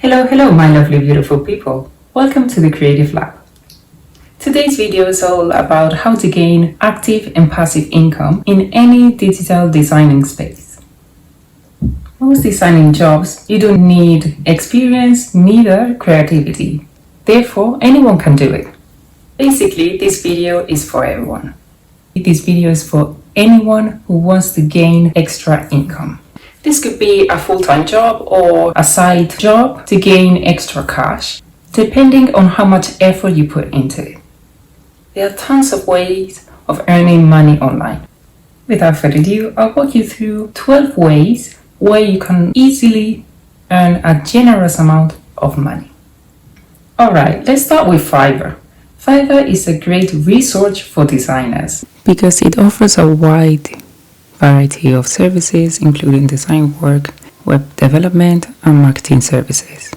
Hello, my lovely, beautiful people. Welcome to the Creative Lab. Today's video is all about how to gain active and passive income in any digital designing space. Most designing jobs, you don't need experience, neither creativity. Therefore, anyone can do it. Basically, this video is for everyone. This video is for anyone who wants to gain extra income. This could be a full-time job or a side job to gain extra cash, depending on how much effort you put into it. There are tons of ways of earning money online. Without further ado, I'll walk you through 12 ways where you can easily earn a generous amount of money. Alright, let's start with Fiverr. Fiverr is a great resource for designers because it offers a wide variety of services, including design work, web development, and marketing services.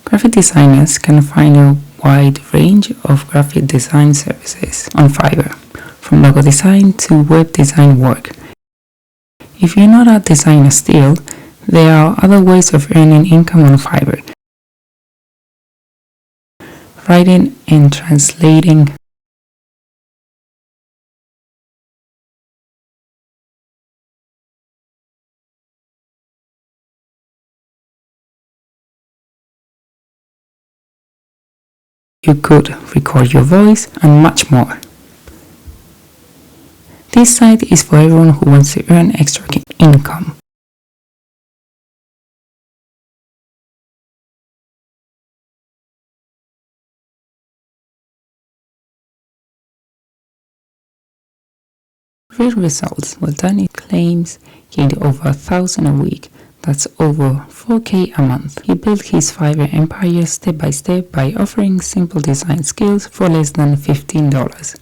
Graphic designers can find a wide range of graphic design services on Fiverr, from logo design to web design work. If you're not a designer still, there are other ways of earning income on Fiverr. Writing and translating, you could record your voice, and much more. This site is for everyone who wants to earn extra income. Real results. Well done. It claims gained over 1,000 a week. That's over 4K a month. He built his Fiverr empire step by step by offering simple design skills for less than $15,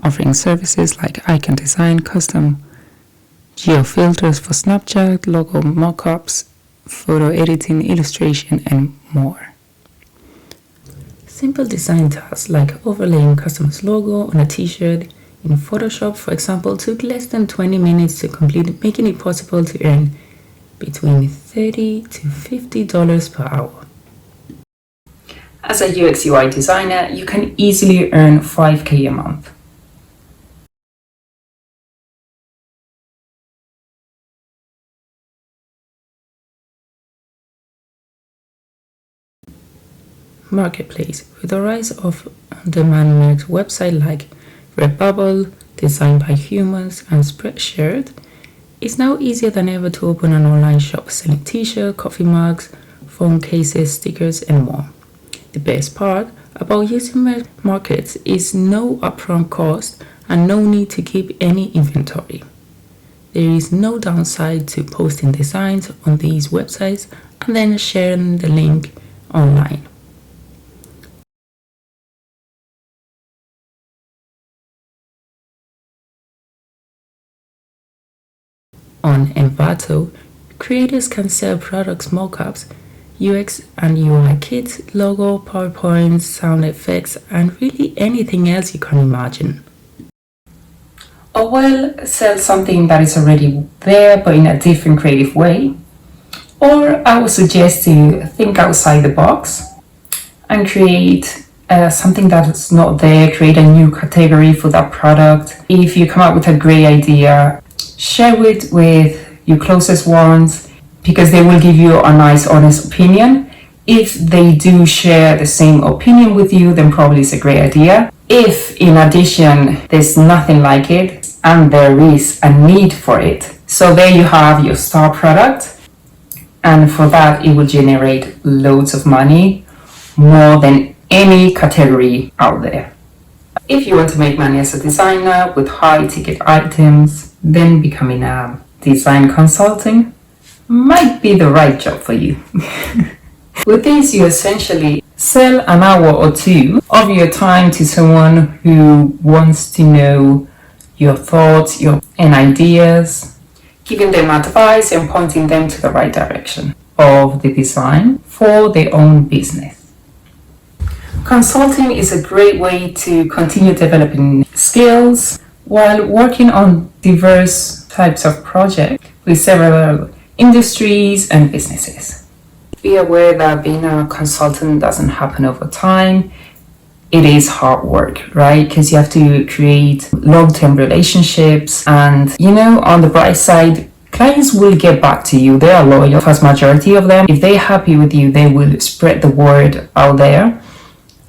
offering services like icon design, custom geo filters for Snapchat, logo mockups, photo editing, illustration, and more. Simple design tasks like overlaying customer's logo on a t-shirt in Photoshop, for example, took less than 20 minutes to complete, making it possible to earn between $30 to $50 per hour. As a UX UI designer, you can easily earn 5K a month. Marketplace. With the rise of on-demand merch websites like REDBUBBLE, designed by humans, and SPREADSHIRT, it's now easier than ever to open an online shop selling t-shirts, coffee mugs, phone cases, stickers, and more. The best part about using markets is no upfront cost and no need to keep any inventory. There is no downside to posting designs on these websites and then sharing the link online. On Envato, creators can sell products mockups, UX and UI kits, logo, PowerPoints, sound effects, and really anything else you can imagine. Or well, sell something that is already there but in a different creative way. Or I would suggest to think outside the box and create something that's not there, create a new category for that product. If you come up with a great idea, share it with your closest ones because they will give you a nice, honest opinion. If they do share the same opinion with you, then probably it's a great idea. If in addition there's nothing like it and there is a need for it, so there you have your star product, and for that it will generate loads of money, more than any category out there. If you want to make money as a designer with high ticket items, then becoming a design consultant might be the right job for you. With this, you essentially sell an hour or two of your time to someone who wants to know your thoughts and ideas, giving them advice and pointing them to the right direction of the design for their own business. Consulting is a great way to continue developing skills while working on diverse types of projects with several industries and businesses. Be aware that being a consultant doesn't happen over time. It is hard work, right? Because you have to create long-term relationships, and on the bright side, clients will get back to you. They are loyal, vast majority of them. If they're happy with you, they will spread the word out there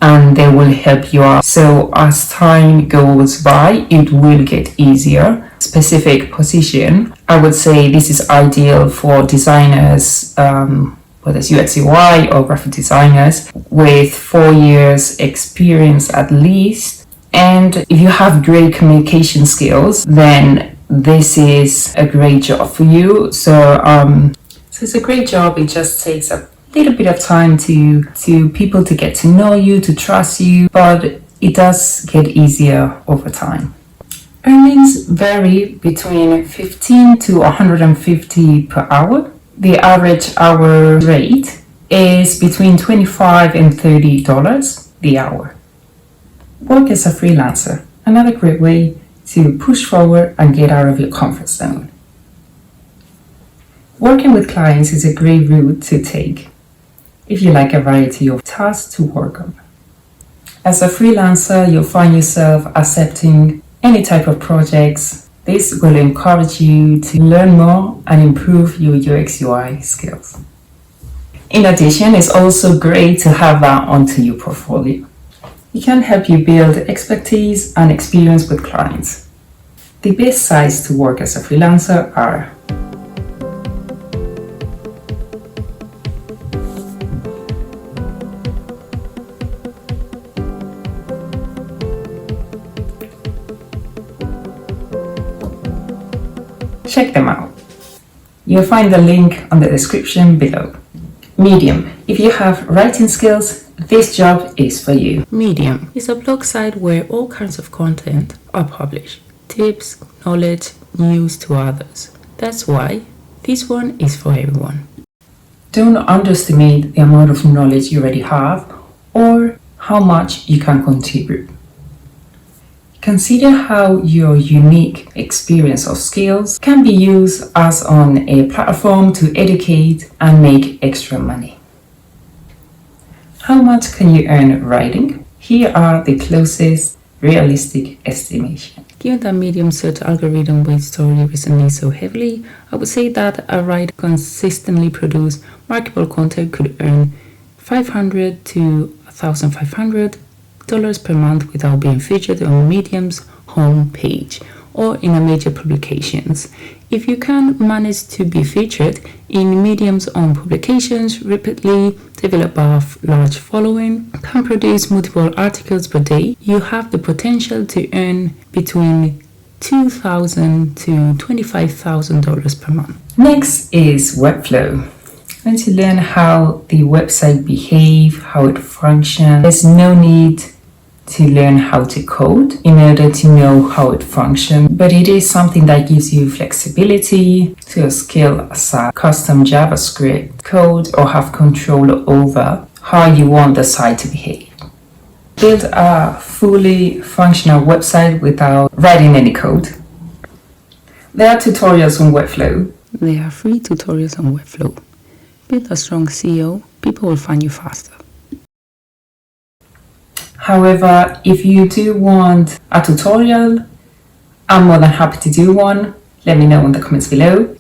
and they will help you out. So as time goes by, it will get easier. Specific position, I would say this is ideal for designers, whether it's UX UI or graphic designers with 4 years experience at least. And if you have great communication skills, then this is a great job for you. So it's a great job. It just takes a little bit of time to people to get to know you, to trust you, but it does get easier over time. Earnings vary between 15 to 150 per hour. The average hour rate is between $25 and $30 the hour. Work as a freelancer, another great way to push forward and get out of your comfort zone. Working with clients is a great route to take if you like a variety of tasks to work on. As a freelancer, you'll find yourself accepting any type of projects. This will encourage you to learn more and improve your UX UI skills. In addition, it's also great to have that onto your portfolio. It can help you build expertise and experience with clients. The best sites to work as a freelancer are check them out. You'll find the link on the description below. Medium. If you have writing skills, this job is for you. Medium is a blog site where all kinds of content are published. Tips, knowledge, news to others. That's why this one is for everyone. Don't underestimate the amount of knowledge you already have or how much you can contribute. Consider how your unique experience or skills can be used as on a platform to educate and make extra money. How much can you earn writing? Here are the closest realistic estimations. Given that Medium search algorithm weights story recently so heavily, I would say that a writer consistently produce marketable content could earn $500 to $1,500 per month without being featured on Medium's homepage or in a major publications. If you can manage to be featured in Medium's own publications repeatedly, develop a large following, can produce multiple articles per day, you have the potential to earn between $2,000 to $25,000 per month. Next is Webflow. Going to learn how the website behaves, how it functions. There's no need to learn how to code in order to know how it functions, but it is something that gives you flexibility to scale aside custom JavaScript code or have control over how you want the site to behave. Build a fully functional website without writing any code. There are tutorials on Webflow. There are free tutorials on Webflow. Build a strong SEO, people will find you faster. However, if you do want a tutorial, I'm more than happy to do one. Let me know in the comments below.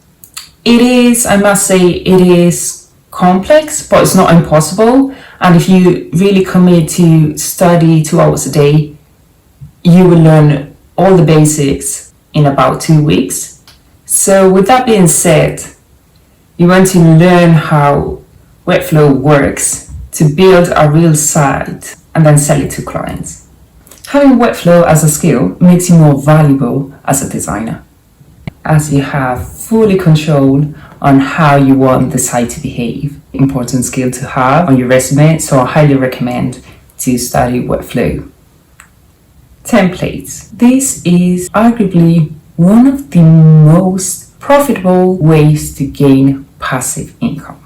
It is, I must say, it is complex, but it's not impossible. And if you really commit to study 2 hours a day, you will learn all the basics in about 2 weeks. So with that being said, you want to learn how Webflow works to build a real site and then sell it to clients. Having Webflow as a skill makes you more valuable as a designer, as you have fully control on how you want the site to behave. Important skill to have on your resume, so I highly recommend to study Webflow. Templates. This is arguably one of the most profitable ways to gain passive income.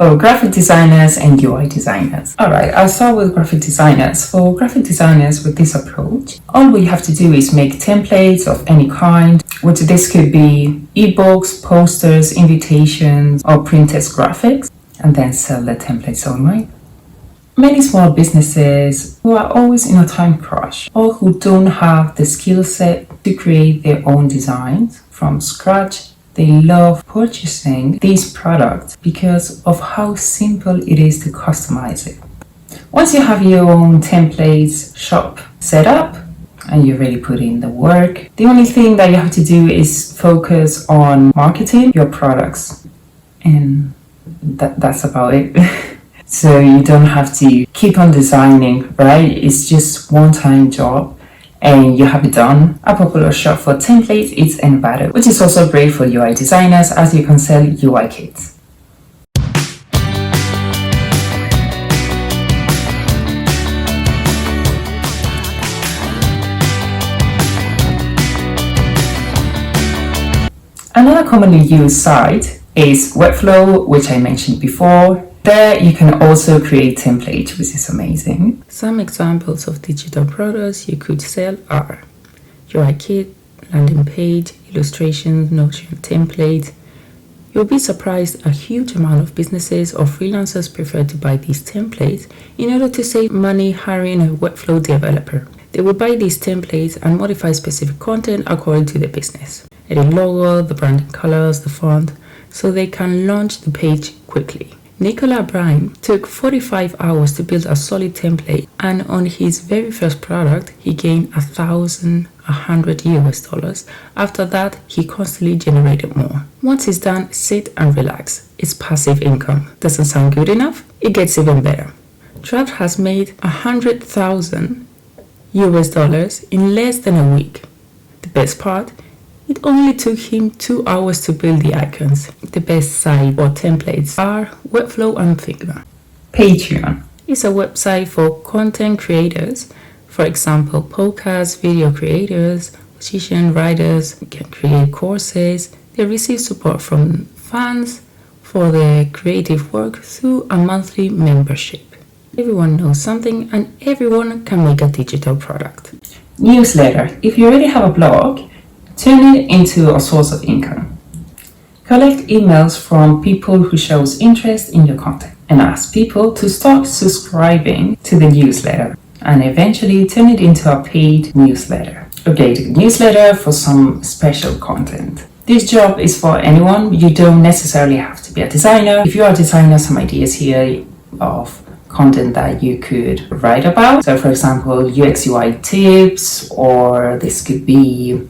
for graphic designers and UI designers. Alright, I'll start with graphic designers. For graphic designers with this approach, all we have to do is make templates of any kind, which this could be ebooks, posters, invitations, or printed graphics, and then sell the templates online. Many small businesses who are always in a time crunch or who don't have the skill set to create their own designs from scratch, they love purchasing these products because of how simple it is to customize it. Once you have your own templates shop set up and you really put in the work, the only thing that you have to do is focus on marketing your products, and that's about it. So you don't have to keep on designing, right? It's just one-time job and you have it done. A popular shop for templates is ELEMENTO, which is also great for UI designers as you can sell UI kits. Another commonly used site is Webflow, which I mentioned before. There you can also create templates, which is amazing. Some examples of digital products you could sell are UI kit, landing page, illustrations, Notion templates. You'll be surprised a huge amount of businesses or freelancers prefer to buy these templates in order to save money hiring a Webflow developer. They will buy these templates and modify specific content according to their business. Edit logo, the branding colors, the font, so they can launch the page quickly. Nicola Bryan took 45 hours to build a solid template, and on his very first product, he gained $1,100 US. After that, he constantly generated more. Once it's done, sit and relax. It's passive income. Doesn't sound good enough? It gets even better. Trav has made $100,000 US in less than a week. The best part? It only took him 2 hours to build the icons. The best site or templates are Webflow and Figma. Patreon is a website for content creators. For example, podcasts, video creators, musicians, writers can create courses. They receive support from fans for their creative work through a monthly membership. Everyone knows something and everyone can make a digital product. Newsletter. If you already have a blog, turn it into a source of income. Collect emails from people who shows interest in your content and ask people to start subscribing to the newsletter and eventually turn it into a paid newsletter. Update the newsletter for some special content. This job is for anyone. You don't necessarily have to be a designer. If you are a designer, some ideas here of content that you could write about. So for example, UX UI tips, or this could be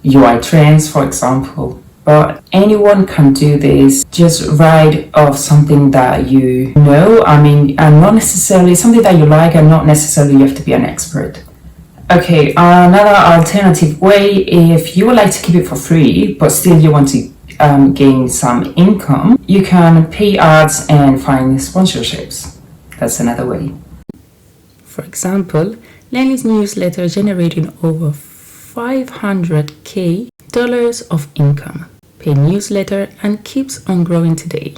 UI trends, for example. But anyone can do this. Just write of something that you know, and not necessarily something that you like, and not necessarily you have to be an expert. Okay, another alternative way, if you would like to keep it for free, but still you want to gain some income, you can pay ads and find sponsorships. That's another way. For example, Lenny's newsletter generating over $500K of income. Paid newsletter and keeps on growing today.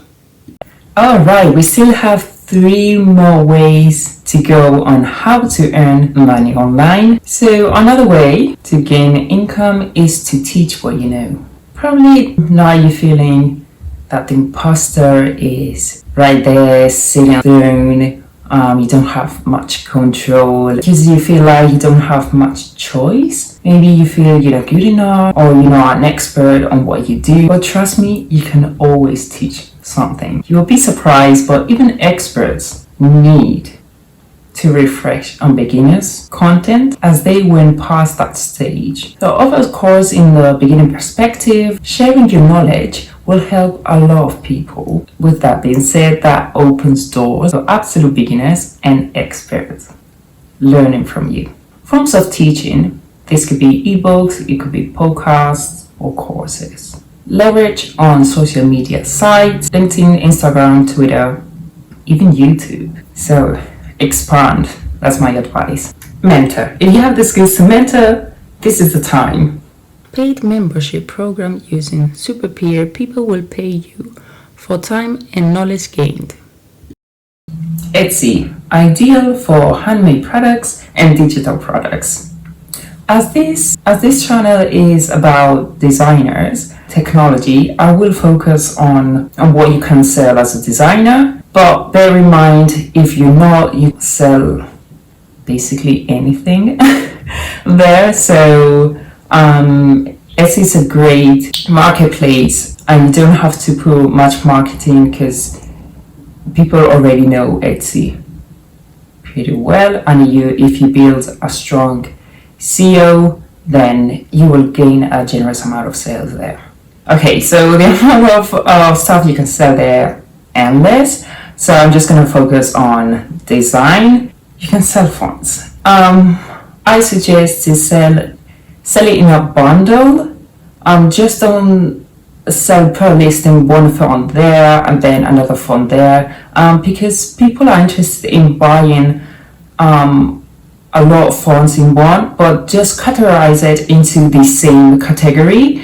Alright, we still have 3 more ways to go on how to earn money online. So another way to gain income is to teach what you know. Probably now you're feeling that the imposter is right there sitting on the throne. You don't have much control because you feel like you don't have much choice. Maybe you feel you're not good enough, or you're not an expert on what you do. But trust me, you can always teach something. You'll be surprised, but even experts need to refresh on beginners' content as they went past that stage. So of course, in the beginning perspective, sharing your knowledge will help a lot of people. With that being said, that opens doors to absolute beginners and experts learning from you. Forms of teaching, this could be ebooks, it could be podcasts or courses. Leverage on social media sites, LinkedIn, Instagram, Twitter, even YouTube. So expand, that's my advice. Mentor. If you have the skills to mentor, this is the time. Paid membership program using SUPERPEER, people will pay you for time and knowledge gained. Etsy, ideal for handmade products and digital products. As this channel is about designers, technology, I will focus on what you can sell as a designer, but bear in mind, if you're not, you sell basically anything there. So Etsy is a great marketplace, and you don't have to put much marketing because people already know Etsy pretty well, and if you build a strong SEO, then you will gain a generous amount of sales there. Okay, so the amount of stuff you can sell there endless. So I'm just going to focus on design. You can sell fonts. I suggest to sell it in a bundle. Just don't sell per listing one font there and then another font there, because people are interested in buying a lot of fonts in one, but just categorize it into the same category.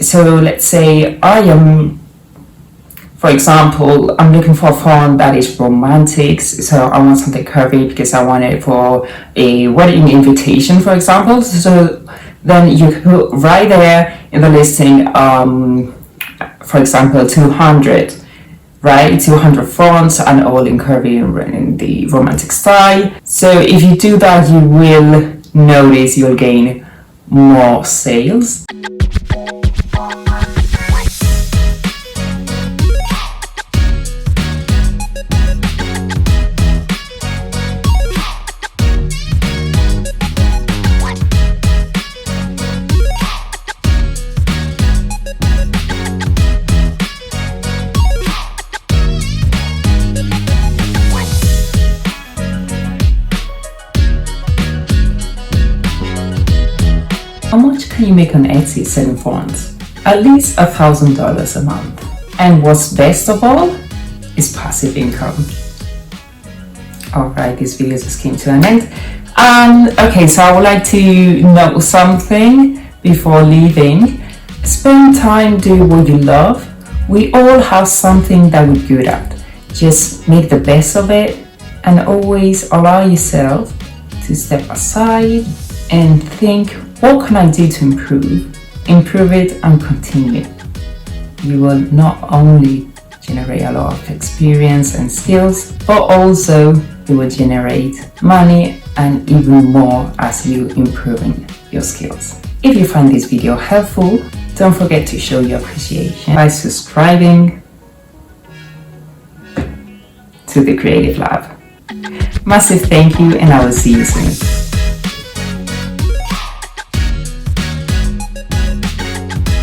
So let's say for example, I'm looking for a font that is romantic, so I want something curvy because I want it for a wedding invitation, for example. So then you put right there in the listing, for example, 200, right? 200 fonts and all in curvy and in the romantic style. So if you do that, you will notice you'll gain more sales. How much can you make on Etsy selling fonts? At least $1,000 a month. And what's best of all is passive income. Alright, this video just came to an end. Okay, so I would like to note something before leaving. Spend time doing what you love. We all have something that we're good at. Just make the best of it and always allow yourself to step aside and think, what can I do to improve it and continue? You will not only generate a lot of experience and skills, but also you will generate money and even more as you improving your skills. If you find this video helpful, don't forget to show your appreciation by subscribing to the Creative Lab. Massive thank you, and I will see you soon.